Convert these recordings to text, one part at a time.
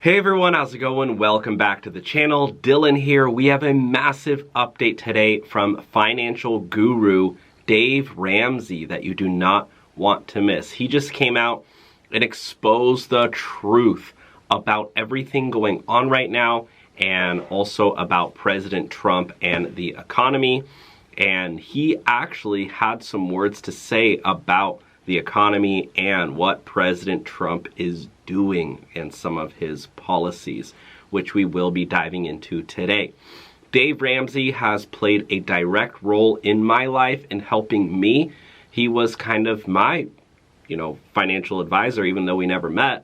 Hey everyone, how's it going? Welcome back to the channel. Dylan here. We have a massive update today from financial guru Dave Ramsey that you do not want to miss. He just came out and exposed the truth about everything going on right now and also about President Trump and the economy. And he actually had some words to say about the economy and what President Trump is doing and some of his policies, which we will be diving into today. Dave Ramsey has played a direct role in my life in helping me. He was kind of my, financial advisor, even though we never met.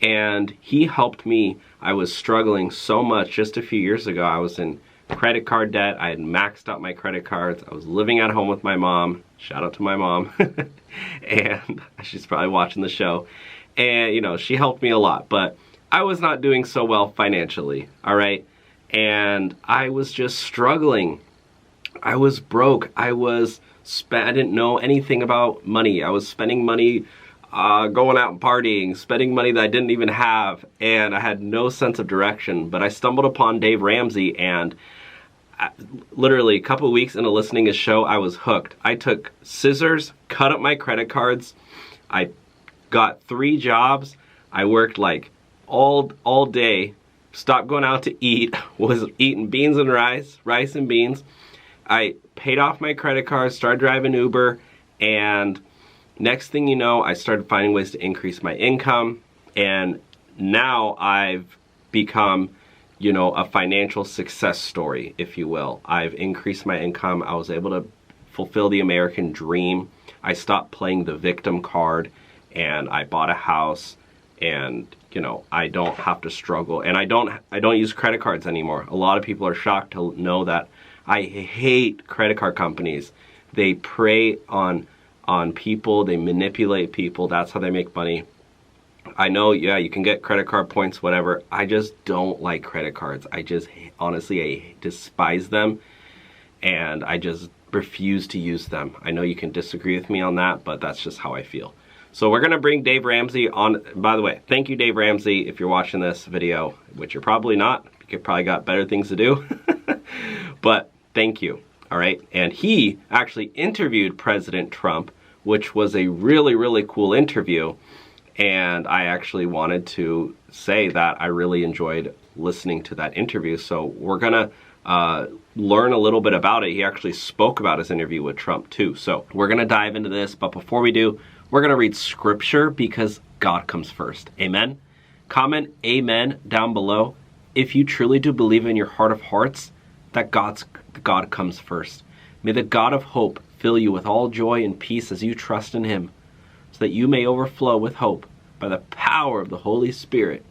And he helped me. I was struggling so much just a few years ago. I was in credit card debt. I had maxed out my credit cards. I was living at home with my mom. Shout out to my mom. And she's probably watching the show. And, she helped me a lot. But I was not doing so well financially, all right? And I was just struggling. I was broke. I didn't know anything about money. I was spending money going out and partying, spending money that I didn't even have, and I had no sense of direction. But I stumbled upon Dave Ramsey, and literally a couple weeks into listening to his show, I was hooked. I took scissors, cut up my credit cards. I got 3 jobs. I worked like all day, stopped going out to eat, was eating beans and rice and beans. I paid off my credit cards, started driving Uber, and next thing you know, I started finding ways to increase my income, and now I've become, a financial success story, if you will. I've increased my income. I was able to fulfill the American dream. I stopped playing the victim card, and I bought a house, and I don't have to struggle, and I don't use credit cards anymore. A lot of people are shocked to know that I hate credit card companies. They prey on people, they manipulate people. That's how they make money. I know, yeah, you can get credit card points, whatever. I just don't like credit cards. Honestly, I despise them, and I just refuse to use them. I know you can disagree with me on that, but that's just how I feel. So we're gonna bring Dave Ramsey on. By the way, thank you, Dave Ramsey, if you're watching this video, which you're probably not. You probably got better things to do, but thank you. All right, and he actually interviewed President Trump, which was a really, really cool interview. And I actually wanted to say that I really enjoyed listening to that interview. So we're gonna learn a little bit about it. He actually spoke about his interview with Trump too. So we're gonna dive into this, but before we do, we're gonna read scripture because God comes first. Amen? Comment amen down below if you truly do believe in your heart of hearts that God comes first. May the God of hope fill you with all joy and peace as you trust in him, so that you may overflow with hope by the power of the Holy Spirit.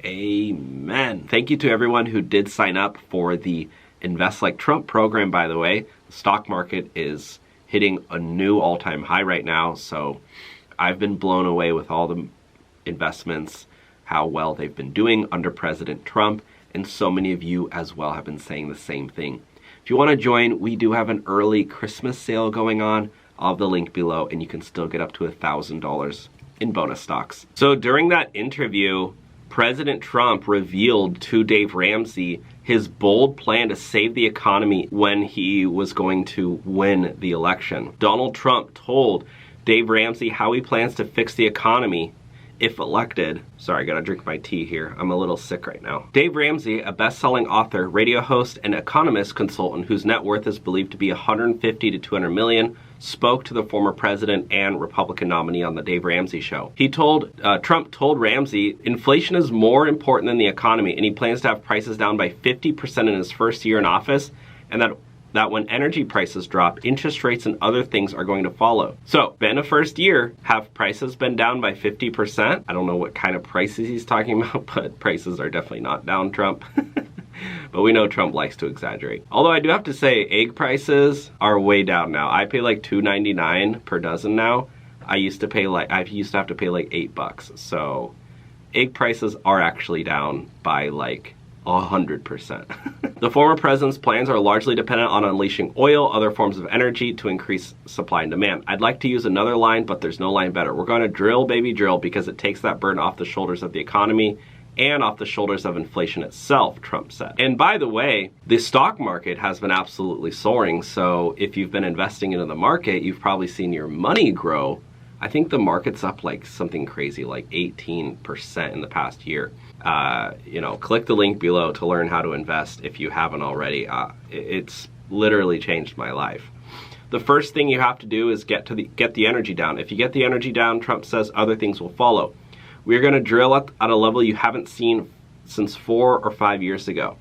Amen. Thank you to everyone who did sign up for the Invest Like Trump program, by the way. The stock market is hitting a new all-time high right now, so I've been blown away with all the investments, how well they've been doing under President Trump, and so many of you as well have been saying the same thing. If you want to join, we do have an early Christmas sale going on. I'll have the link below, and you can still get up to $1,000 in bonus stocks. So during that interview, President Trump revealed to Dave Ramsey his bold plan to save the economy when he was going to win the election. Donald Trump told Dave Ramsey how he plans to fix the economy if elected. Sorry, I gotta drink my tea here. I'm a little sick right now. Dave Ramsey, a best-selling author, radio host, and economist consultant whose net worth is believed to be 150 to 200 million, spoke to the former president and Republican nominee on the Dave Ramsey Show. Trump told Ramsey, inflation is more important than the economy, and he plans to have prices down by 50% in his first year in office, and that when energy prices drop, interest rates and other things are going to follow. So, been a first year, have prices been down by 50%? I don't know what kind of prices he's talking about, but prices are definitely not down, Trump. But we know Trump likes to exaggerate. Although I do have to say, egg prices are way down now. I pay like $2.99 per dozen now. I used to have to pay like $8. So egg prices are actually down by like 100%. The former president's plans are largely dependent on unleashing oil, other forms of energy to increase supply and demand. I'd like to use another line, but there's no line better. We're going to drill, baby, drill, because it takes that burden off the shoulders of the economy and off the shoulders of inflation itself, Trump said. And by the way, the stock market has been absolutely soaring, so if you've been investing into the market, you've probably seen your money grow. I think the market's up like something crazy, like 18% in the past year. You know, click the link below to learn how to invest if you haven't already. It's literally changed my life. The first thing you have to do is get the energy down. If you get the energy down, Trump says other things will follow. We're going to drill at a level you haven't seen since 4 or 5 years ago.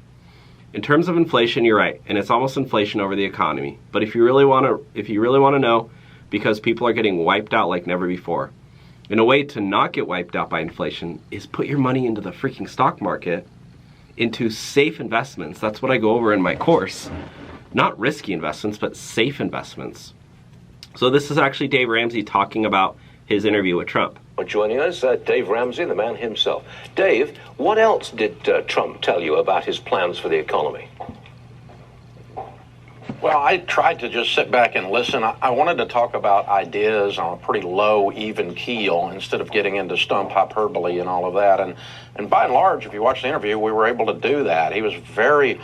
In terms of inflation, you're right, and it's almost inflation over the economy. But if you really want to know, because people are getting wiped out like never before, and a way to not get wiped out by inflation is put your money into the freaking stock market, into safe investments. That's what I go over in my course. Not risky investments, but safe investments. So this is actually Dave Ramsey talking about his interview with Trump. Joining us, Dave Ramsey, the man himself. Dave, what else did Trump tell you about his plans for the economy? Well, I tried to just sit back and listen. I wanted to talk about ideas on a pretty low, even keel instead of getting into stump hyperbole and all of that. And by and large, if you watch the interview, we were able to do that. He was very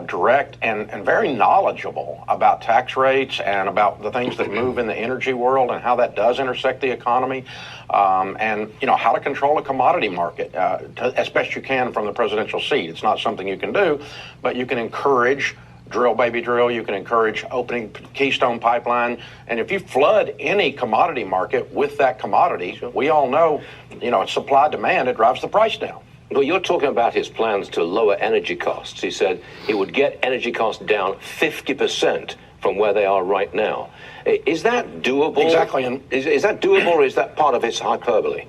direct and very knowledgeable about tax rates and about the things that move in the energy world and how that does intersect the economy, and you know how to control a commodity market as best you can from the presidential seat. It's not something you can do, but you can encourage drill, baby, drill. You can encourage opening Keystone Pipeline. And if you flood any commodity market with that commodity, we all know, you know, it's supply demand, it drives the price down. Well, you're talking about his plans to lower energy costs. He said he would get energy costs down 50% from where they are right now. Is that doable? Exactly. And is that doable, or is that part of his hyperbole?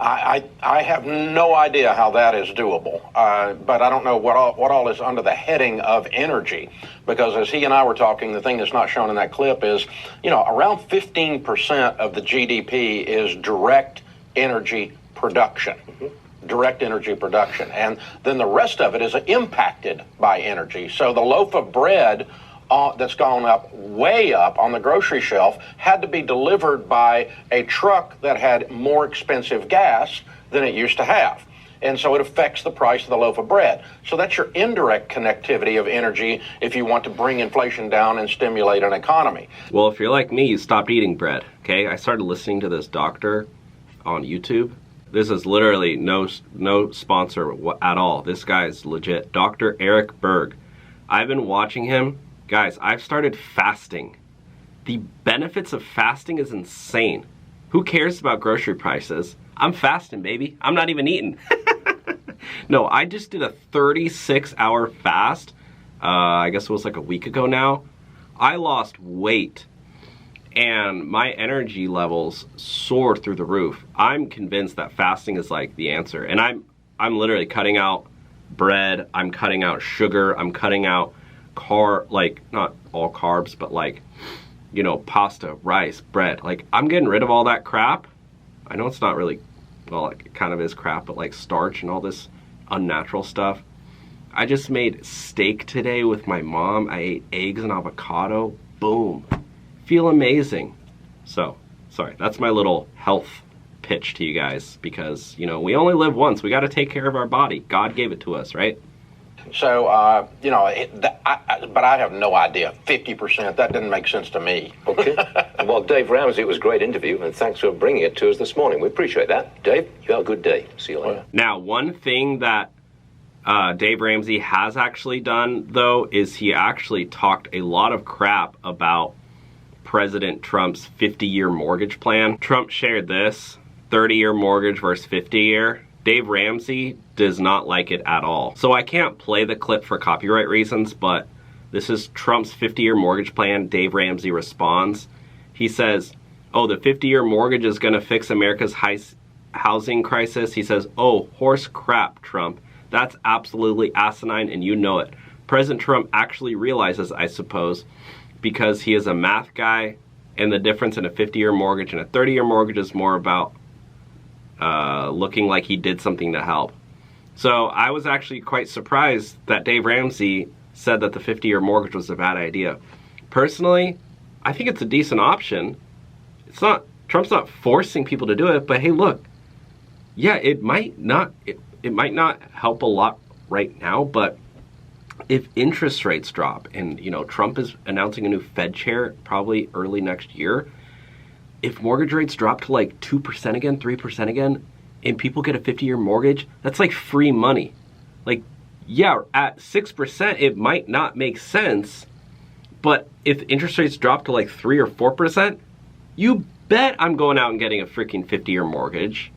I have no idea how that is doable, but I don't know what all is under the heading of energy, because as he and I were talking, the thing that's not shown in that clip is, you know, around 15% of the GDP is direct energy production. Direct energy production. And then the rest of it is impacted by energy. So the loaf of bread that's gone up, way up on the grocery shelf, had to be delivered by a truck that had more expensive gas than it used to have. And so it affects the price of the loaf of bread. So that's your indirect connectivity of energy if you want to bring inflation down and stimulate an economy. Well, if you're like me, you stopped eating bread, okay? I started listening to this doctor on YouTube. This is literally no sponsor at all. This guy's legit. Dr. Eric Berg. I've been watching him. Guys, I've started fasting. The benefits of fasting is insane. Who cares about grocery prices? I'm fasting, baby. I'm not even eating. No, I just did a 36-hour fast. I guess it was like a week ago now. I lost weight and my energy levels soared through the roof. I'm convinced that fasting is like the answer. And I'm literally cutting out bread. I'm cutting out sugar. I'm cutting out like not all carbs, but like, you know, pasta, rice, bread. Like, I'm getting rid of all that crap. I know it's not really, well, it kind of is crap, but like starch and all this unnatural stuff. I just made steak today with my mom. I ate eggs and avocado. Boom. Feel amazing. So, sorry, that's my little health pitch to you guys, because, you know, we only live once. We got to take care of our body. God gave it to us, right? So, you know, but I have no idea. 50%, that didn't make sense to me. Okay. Well, Dave Ramsey, it was a great interview, and thanks for bringing it to us this morning. We appreciate that. Dave, you have a good day. See you later. Now, one thing that Dave Ramsey has actually done, though, is he actually talked a lot of crap about President Trump's 50-year mortgage plan. Trump shared this, 30-year mortgage versus 50-year. Dave Ramsey does not like it at all. So I can't play the clip for copyright reasons, but this is Trump's 50-year mortgage plan. Dave Ramsey responds. He says, oh, the 50-year mortgage is going to fix America's housing crisis. He says, oh, horse crap, Trump. That's absolutely asinine, and you know it. President Trump actually realizes, I suppose, because he is a math guy, and the difference in a 50-year mortgage and a 30-year mortgage is more about looking like he did something to help. So I was actually quite surprised that Dave Ramsey said that the 50-year mortgage was a bad idea. Personally, I think it's a decent option. It's not, Trump's not forcing people to do it, but hey, look, yeah, it might not help a lot right now, but if interest rates drop and, Trump is announcing a new Fed chair probably early next year, if mortgage rates drop to like 2% again, 3% again, and people get a 50-year mortgage, that's like free money. Like, yeah, at 6%, it might not make sense, but if interest rates drop to like 3 or 4%, you bet I'm going out and getting a freaking 50-year mortgage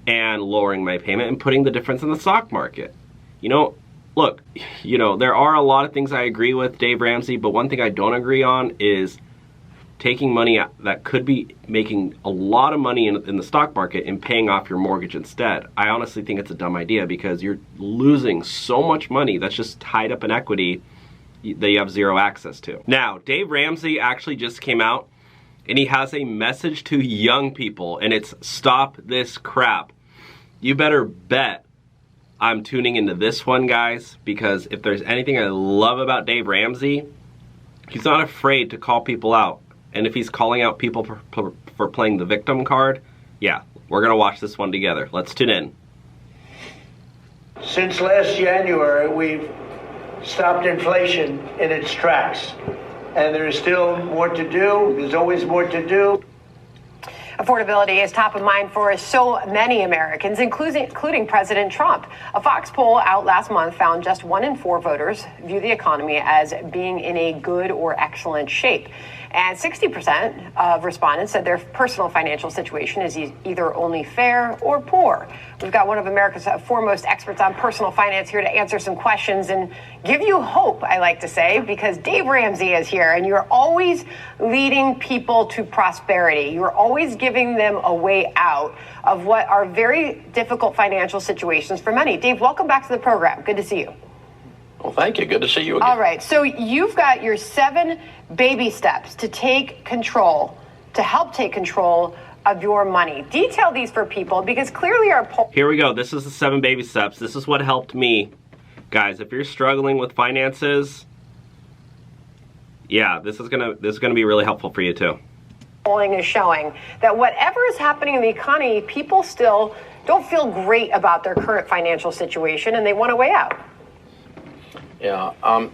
and lowering my payment and putting the difference in the stock market. Look, there are a lot of things I agree with Dave Ramsey, but one thing I don't agree on is taking money that could be making a lot of money in the stock market and paying off your mortgage instead. I honestly think it's a dumb idea because you're losing so much money that's just tied up in equity that you have zero access to. Now, Dave Ramsey actually just came out and he has a message to young people, and it's stop this crap. You better bet I'm tuning into this one, guys, because if there's anything I love about Dave Ramsey, he's not afraid to call people out. And if he's calling out people for playing the victim card, yeah, we're gonna watch this one together. Let's tune in. Since last January, we've stopped inflation in its tracks. And there is still more to do. There's always more to do. Affordability is top of mind for so many Americans, including President Trump. A Fox poll out last month found just 1 in 4 voters view the economy as being in a good or excellent shape. And 60% of respondents said their personal financial situation is either only fair or poor. We've got one of America's foremost experts on personal finance here to answer some questions and give you hope, I like to say, because Dave Ramsey is here, and you're always leading people to prosperity. You're always giving them a way out of what are very difficult financial situations for many. Dave, welcome back to the program. Good to see you. Well, thank you. Good to see you again. All right. So you've got your 7 baby steps to help take control of your money. Detail these for people, because clearly our poll. Here we go. This is the 7 baby steps. This is what helped me. Guys, if you're struggling with finances, yeah, this is gonna be really helpful for you too. Polling is showing that whatever is happening in the economy, people still don't feel great about their current financial situation and they want a way out. Yeah,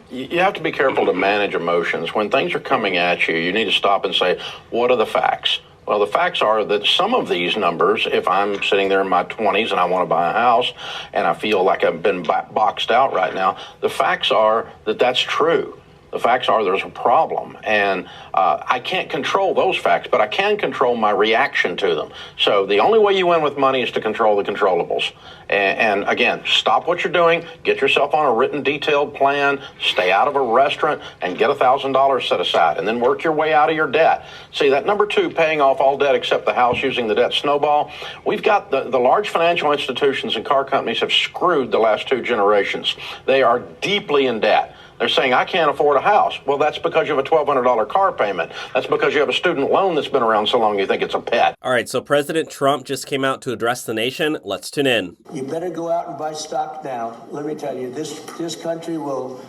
you have to be careful to manage emotions. When things are coming at you, you need to stop and say, what are the facts? Well, the facts are that some of these numbers, if I'm sitting there in my 20s and I want to buy a house and I feel like I've been boxed out right now, the facts are that that's true. The facts are there's a problem, and I can't control those facts, but I can control my reaction to them. So the only way you win with money is to control the controllables. And again, stop what you're doing, get yourself on a written detailed plan, stay out of a restaurant, and get $1,000 set aside, and then work your way out of your debt. See, that number 2, paying off all debt except the house using the debt snowball, we've got the large financial institutions and car companies have screwed the last 2 generations. They are deeply in debt. They're saying, I can't afford a house. Well, that's because you have a $1,200 car payment. That's because you have a student loan that's been around so long you think it's a pet. All right, so President Trump just came out to address the nation. Let's tune in. You better go out and buy stock now. Let me tell you, this country will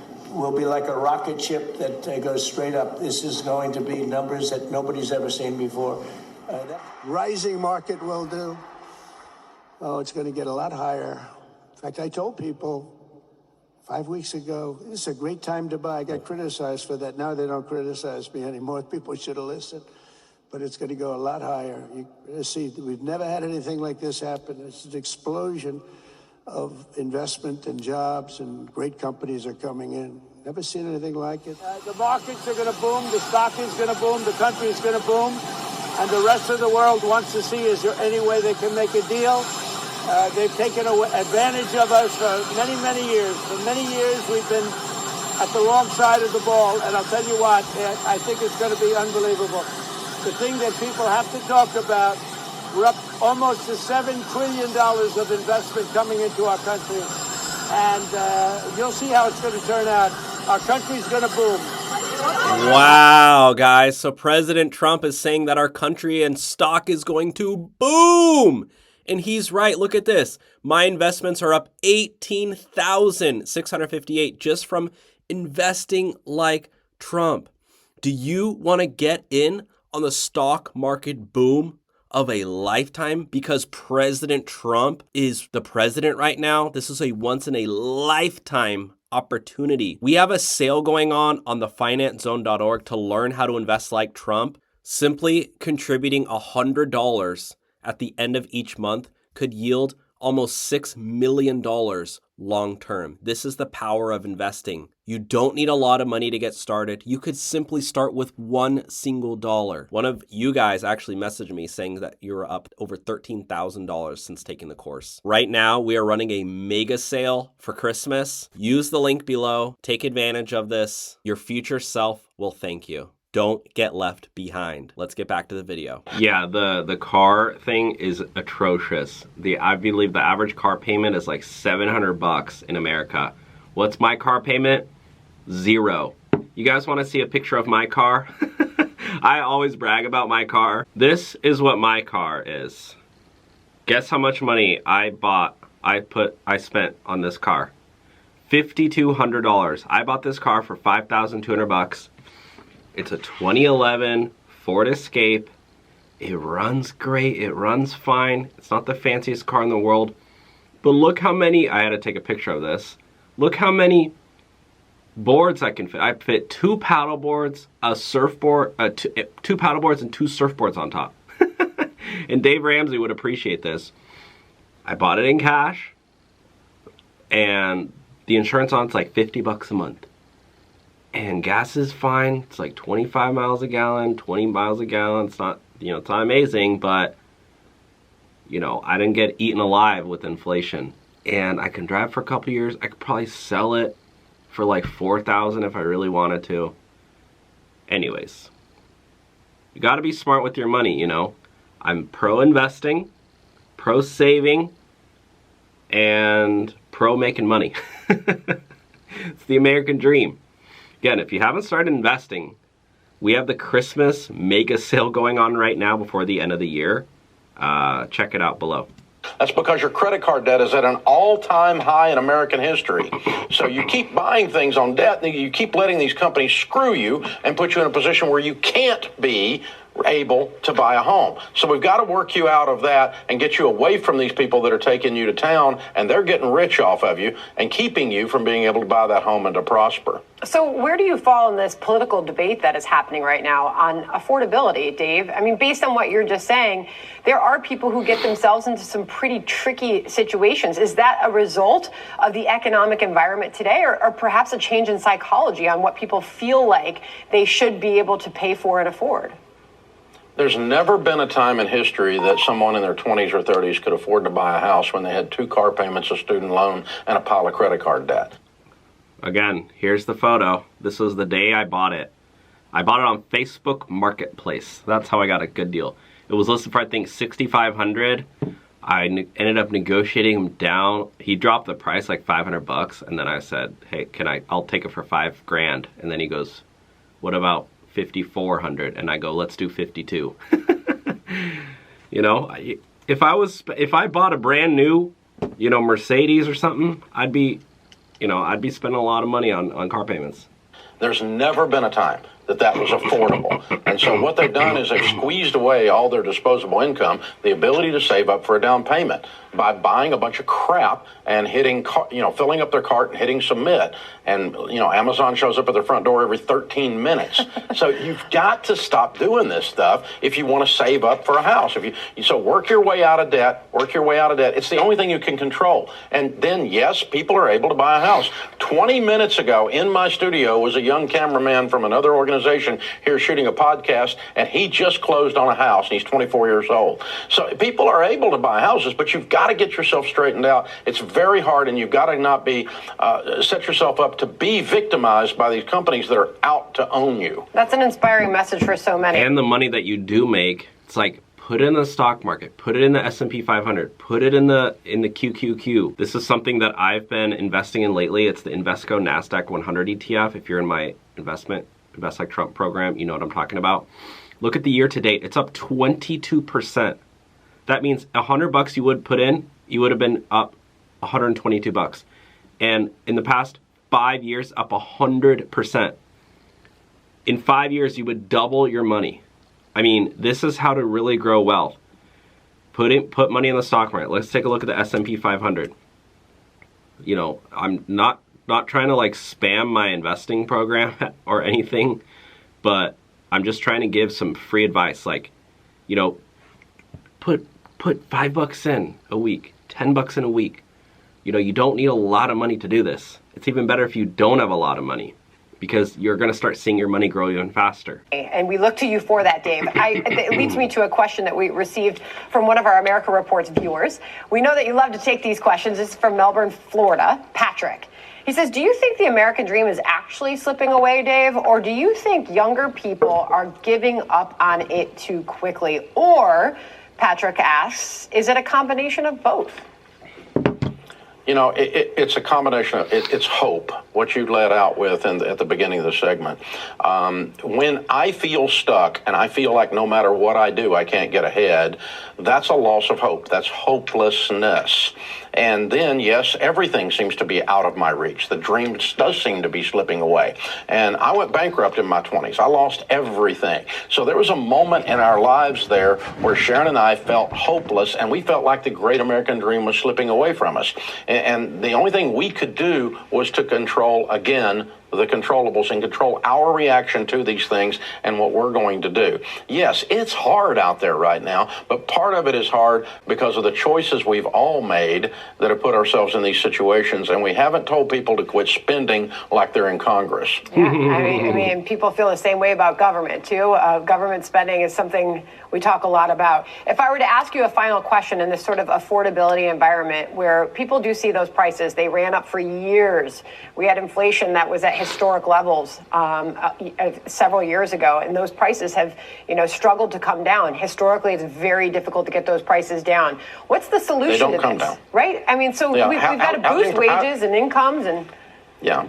be like a rocket ship that goes straight up. This is going to be numbers that nobody's ever seen before. Rising market will do. Oh, it's going to get a lot higher. In fact, I told people 5 weeks ago, this is a great time to buy. I got criticized for that. Now they don't criticize me anymore. People should have listened. But it's going to go a lot higher. You see, we've never had anything like this happen. It's an explosion of investment and jobs, and great companies are coming in. Never seen anything like it. The markets are going to boom. The stock is going to boom. The country is going to boom. And the rest of the world wants to see, is there any way they can make a deal? They've taken advantage of us for many, many years. For many years, we've been at the wrong side of the ball. And I'll tell you what, I think it's going to be unbelievable. The thing that people have to talk about, we're up almost to $7 trillion of investment coming into our country. And you'll see how it's going to turn out. Our country's going to boom. Wow, guys. So President Trump is saying that our country and stock is going to boom. And he's right. Look at this. My investments are up 18,658 just from investing like Trump. Do you want to get in on the stock market boom? of a lifetime because President Trump is the president right now. This is a once in a lifetime opportunity. We have a sale going on the financezone.org to learn how to invest like Trump. Simply contributing $100 at the end of each month could yield almost $6 million long term. This is the power of investing. You don't need a lot of money to get started. You could simply start with $1 single dollar. One of you guys actually messaged me saying that you're up over $13,000 since taking the course. Right now, we are running a mega sale for Christmas. Use the link below. Take advantage of this. Your future self will thank you. Don't get left behind. Let's get back to the video. Yeah, the car thing is atrocious. I believe the average car payment is like $700 in America. What's my car payment? $0. You guys want to see a picture of my car? I always brag about my car. This is what my car is. Guess how much money I spent on this car? $5,200. I bought this car for $5,200. It's a 2011 Ford Escape. It runs great, it runs fine. It's not the fanciest car in the world, but look how many, I had to take a picture of this. Look how many boards I can fit. I fit 2 paddle boards, a surfboard, 2 paddle boards and 2 surfboards on top. And Dave Ramsey would appreciate this. I bought it in cash, and the insurance on it's like $50 a month. And gas is fine. It's like 25 miles a gallon, 20 miles a gallon. It's not, it's not amazing, but, I didn't get eaten alive with inflation. And I can drive for a couple years. I could probably sell it for like $4,000 if I really wanted to. Anyways, you got to be smart with your money, I'm pro investing, pro saving, and pro making money. It's the American dream. Again, if you haven't started investing, we have the Christmas mega sale going on right now before the end of the year. Check it out below. That's because your credit card debt is at an all-time high in American history. So you keep buying things on debt, and you keep letting these companies screw you and put you in a position where you can't be able to buy a home. So we've got to work you out of that and get you away from these people that are taking you to town, and they're getting rich off of you and keeping you from being able to buy that home and to prosper. So where do you fall in this political debate that is happening right now on affordability, Dave? I mean, based on what you're just saying, there are people who get themselves into some pretty tricky situations. Is that a result of the economic environment today, or perhaps a change in psychology on what people feel like they should be able to pay for and afford? There's never been a time in history that someone in their 20s or 30s could afford to buy a house when they had 2 car payments, a student loan, and a pile of credit card debt. Again, here's the photo. This was the day I bought it. I bought it on Facebook Marketplace. That's how I got a good deal. It was listed for, I think, $6,500. I ended up negotiating him down. He dropped the price like $500, and then I said, "Hey, I'll take it for $5,000." And then he goes, "What about $5,400?" And I go, "Let's do $52." If I bought a brand new, Mercedes or something, I'd be spending a lot of money on car payments. There's never been a time that was affordable. And so what they've done is they've squeezed away all their disposable income, the ability to save up for a down payment, by buying a bunch of crap and filling up their cart and hitting submit. And, Amazon shows up at their front door every 13 minutes. So you've got to stop doing this stuff if you want to save up for a house. So work your way out of debt, It's the only thing you can control. And then, yes, people are able to buy a house. 20 minutes ago in my studio was a young cameraman from another organization here shooting a podcast, and he just closed on a house, and he's 24 years old. So people are able to buy houses, but you've got to get yourself straightened out. It's very hard, and you've got to not set yourself up to be victimized by these companies that are out to own you. That's an inspiring message for so many. And the money that you do make, it's like, put it in the stock market, put it in the S&P 500, put it in the QQQ. This is something that I've been investing in lately. It's the Invesco NASDAQ 100 ETF. If you're in my Invest Like Trump program, you know what I'm talking about. Look at the year to date. It's up 22%. That means $100 you would put in, you would have been up $122. And in the past 5 years, up 100%. In 5 years, you would double your money. I mean, this is how to really grow wealth. put money in the stock market. Let's take a look at the S&P 500. You know, I'm not trying to like spam my investing program or anything, but I'm just trying to give some free advice. Like, you know, put $5 in a week, $10 in a week. You know, you don't need a lot of money to do this. It's even better if you don't have a lot of money, because you're going to start seeing your money grow even faster. And we look to you for that, Dave. It leads me to a question that we received from one of our America Reports viewers. We know that you love to take these questions. This is from Melbourne, Florida, Patrick. He says, do you think the American dream is actually slipping away, Dave? Or do you think younger people are giving up on it too quickly? Or, Patrick asks, is it a combination of both? You know, it's a combination of, it's hope, what you led out with at the beginning of the segment. When I feel stuck and I feel like no matter what I do, I can't get ahead, that's a loss of hope. That's hopelessness. And then, yes, everything seems to be out of my reach. The dream does seem to be slipping away. And I went bankrupt in my 20s. I lost everything. So there was a moment in our lives there where Sharon and I felt hopeless, and we felt like the great American dream was slipping away from us. And the only thing we could do was to control, again, the controllables and control our reaction to these things and what we're going to do. Yes, it's hard out there right now, but part of it is hard because of the choices we've all made that have put ourselves in these situations, and we haven't told people to quit spending like they're in Congress. Yeah, I mean, people feel the same way about government, too. Government spending is something we talk a lot about. If I were to ask you a final question in this sort of affordability environment where people do see those prices, they ran up for years. We had inflation that was at historic levels several years ago, and those prices have, you know, struggled to come down. Historically, it's very difficult to get those prices down. What's the solution to this? They don't come down. Right? I mean, so we've got to boost wages and incomes and... Yeah.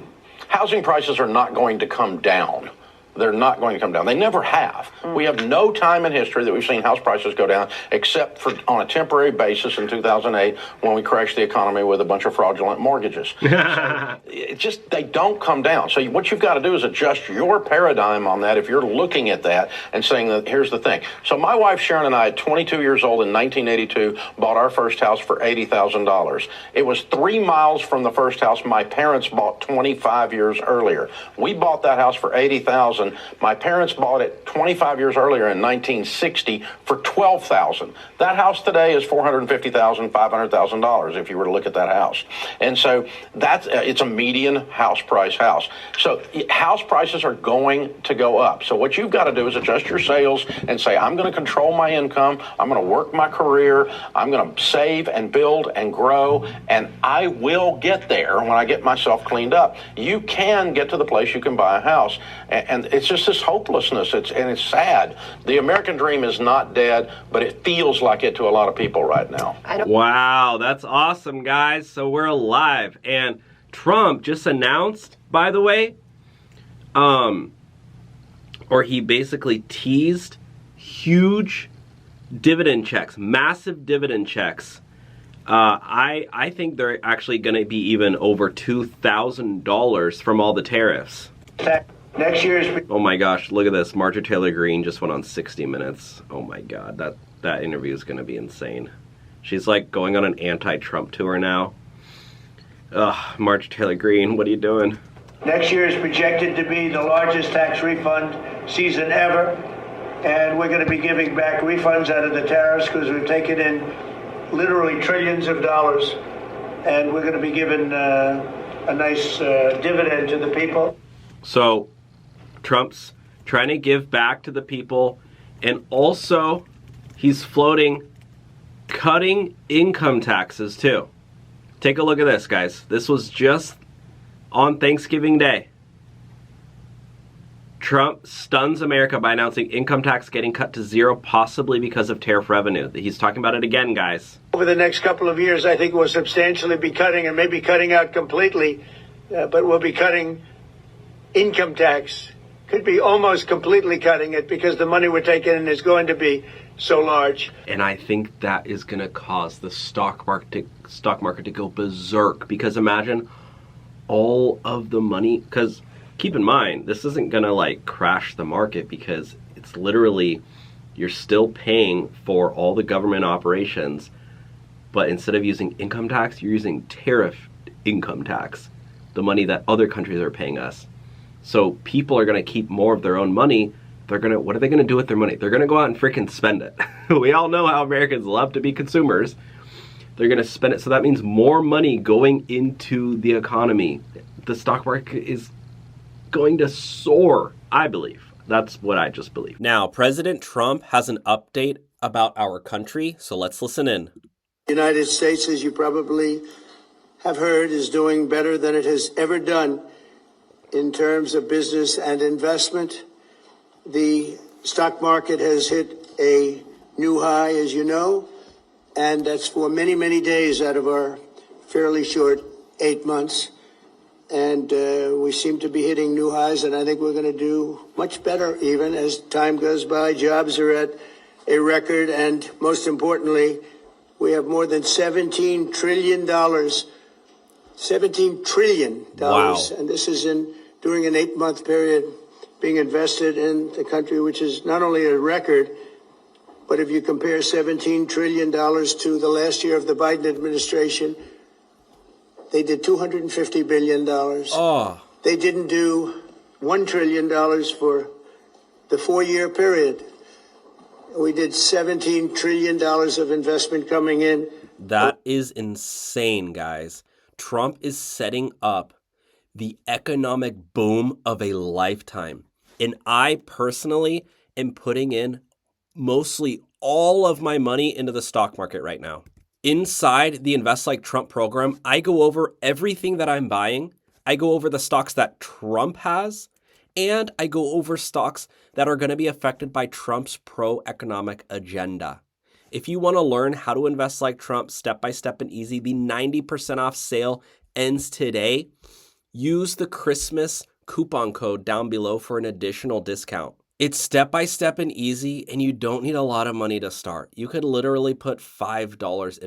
Housing prices are not going to come down. They're not going to come down. They never have. We have no time in history that we've seen house prices go down except for on a temporary basis in 2008 when we crashed the economy with a bunch of fraudulent mortgages. So it just, they don't come down. So what you've got to do is adjust your paradigm on that if you're looking at that and saying that here's the thing. So my wife Sharon and I, at 22 years old in 1982, bought our first house for $80,000. It was 3 miles from the first house my parents bought 25 years earlier. We bought that house for $80,000. My parents bought it 25 years earlier in 1960 for $12,000. That house today is $450,000, $500,000 if you were to look at that house. And so that's it's a median house price house. So house prices are going to go up. So what you've got to do is adjust your sales and say, I'm going to control my income. I'm going to work my career. I'm going to save and build and grow, and I will get there when I get myself cleaned up. You can get to the place you can buy a house, and it's just this hopelessness. It's sad. The American dream is not dead, but it feels like it to a lot of people right now. Wow, that's awesome, guys. So we're alive. And Trump just announced, by the way, or he basically teased huge dividend checks, massive dividend checks. I think they're actually going to be even over $2,000 from all the tariffs. Next year's... Oh my gosh, look at this. Marjorie Taylor Greene just went on 60 Minutes. Oh my god, that interview is going to be insane. She's like going on an anti-Trump tour now. Ugh, Marjorie Taylor Greene, what are you doing? Next year is projected to be the largest tax refund season ever, and we're going to be giving back refunds out of the tariffs because we've taken in literally trillions of dollars, and we're going to be giving a nice dividend to the people. So Trump's trying to give back to the people, and also he's floating cutting income taxes too. Take a look at this, guys. This was just on Thanksgiving Day. Trump stuns America by announcing income tax getting cut to zero, possibly because of tariff revenue. He's talking about it again, guys. Over the next couple of years, I think we'll substantially be cutting, and maybe cutting out completely, but we'll be cutting income tax. Could be almost completely cutting it because the money we're taking in is going to be so large. And I think that is going to cause the stock market to go berserk, because imagine all of the money, because keep in mind, this isn't going to like crash the market, because it's literally, You're still paying for all the government operations, but instead of using income tax, you're using tariff income tax, the money that other countries are paying us. So people are going to keep more of their own money. What are they going to do with their money? They're going to go out and freaking spend it. We all know how Americans love to be consumers. They're going to spend it. So that means more money going into the economy. The stock market is going to soar, I believe. That's what I just believe. Now, President Trump has an update about our country, so let's listen in. The United States, as you probably have heard, is doing better than it has ever done in terms of business and investment. The stock market has hit a new high, as you know, and that's for many, many days out of our fairly short 8 months. And we seem to be hitting new highs, and I think we're going to do much better even as time goes by. Jobs are at a record, and most importantly, we have more than $17 trillion. $17 trillion. Wow. And this is during an 8-month period being invested in the country, which is not only a record, but if you compare $17 trillion to the last year of the Biden administration, they did $250 billion. Oh. They didn't do $1 trillion for the 4-year period. We did $17 trillion of investment coming in. That is insane, guys. Trump is setting up the economic boom of a lifetime. And I personally am putting in mostly all of my money into the stock market right now. Inside the Invest Like Trump program, I go over everything that I'm buying. I go over the stocks that Trump has, and I go over stocks that are going to be affected by Trump's pro-economic agenda. If you want to learn how to invest like Trump step-by-step and easy, the 90% off sale ends today. Use the Christmas coupon code down below for an additional discount. It's step-by-step and easy, and you don't need a lot of money to start. You could literally put $5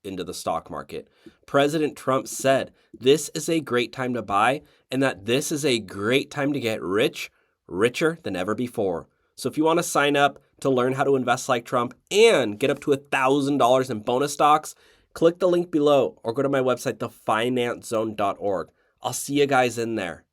into the stock market. President Trump said this is a great time to buy, and that this is a great time to get rich, richer than ever before. So if you want to sign up to learn how to invest like Trump and get up to $1,000 in bonus stocks, click the link below or go to my website, theFinanceZone.org. I'll see you guys in there.